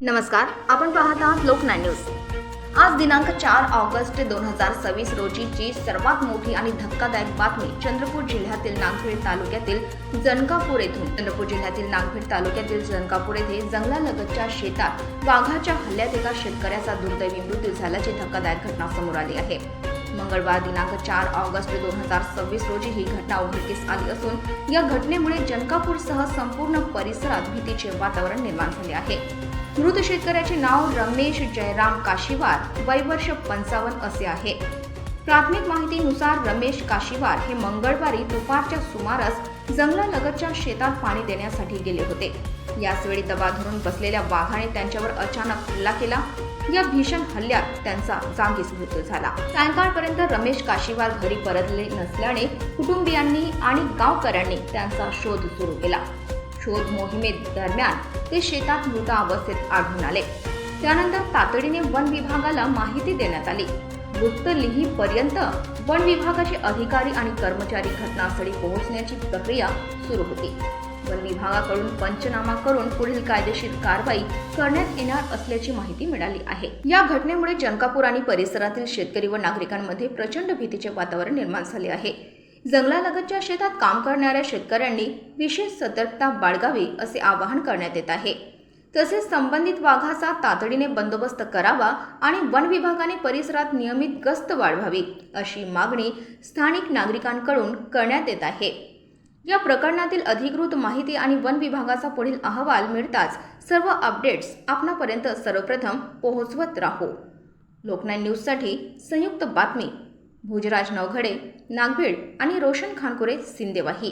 नमस्कार, आपण पाहत आहात लोकनाय न्यूज। आज दिनांक 4 ऑगस्ट 2026 रोजीची सर्वात मोठी आणि धक्कादायक बातमी चंद्रपूर जिल्ह्यातील नागभीड तालुक्यातील जनकापूर येथून। चंद्रपूर जिल्ह्यातील नागभीड तालुक्यातील जनकापूर येथे जंगलालगतच्या शेतात वाघाच्या हल्ल्यात एका शेतकऱ्याचा दुर्दैवी मृत्यू झाल्याची धक्कादायक घटना समोर आली आहे। मंगळवार दिनांक 4 ऑगस्ट 2026 रोजी ही घटना उघडकीस आली असून या घटनेमुळे जनकापूरसह संपूर्ण परिसरात भीतीचे वातावरण निर्माण झाले आहे। मृत शेतकऱ्याचे नाव रमेश जयराम काशीवार, वय वर्ष 55 असे आहे। प्राथमिक माहितीनुसार रमेश काशीवार हे मंगळवारी दुपारच्या सुमारास जंगलालगतच्या शेतात पाणी देण्यासाठी गेले होते। याच वेळी दबा धरून बसलेल्या वाघाने त्यांच्यावर अचानक हल्ला केला। या भीषण हल्ल्यात त्यांचा जागीच मृत्यू झाला। सायंकाळपर्यंत रमेश काशीवार घरी परतले नसल्याने कुटुंबियांनी आणि गावकऱ्यांनी त्यांचा शोध सुरू केला। शोध मोहिमेदरम्यान ते शेतात मृत अवस्थेत आढळून आले। त्यानंतर तातडीने वन विभागाला माहिती देण्यात आली। वृत्त लिहीपर्यंत वन विभागाचे अधिकारी आणि कर्मचारी घटनास्थळी पोहोचण्याची प्रक्रिया सुरू होती। वन विभागाकडून पंचनामा करून पुढील कायदेशीर कारवाई करण्यात येणार असल्याची माहिती मिळाली आहे। या घटनेमुळे जनकापूर आणि परिसरातील शेतकरी व नागरिकांमध्ये प्रचंड भीतीचे वातावरण निर्माण झाले आहे। जंगलालगतच्या शेतात काम करणाऱ्या शेतकऱ्यांनी विशेष सतर्कता बाळगावी असे आवाहन करण्यात येत आहे। तसेच संबंधित वाघाचा तातडीने बंदोबस्त करावा आणि वन विभागाने परिसरात नियमित गस्त वाढवावी अशी मागणी स्थानिक नागरिकांकडून करण्यात येत आहे। या प्रकरणातील अधिकृत माहिती आणि वन विभागाचा पुढील अहवाल मिळताच सर्व अपडेट्स आपणापर्यंत सर्वप्रथम पोहोचवत राहू। लोकनाय न्यूजसाठी संयुक्त बातमी भोजराज नवघडे, नागभीड आणि रोशन खानकुरे, सिंदेवाही।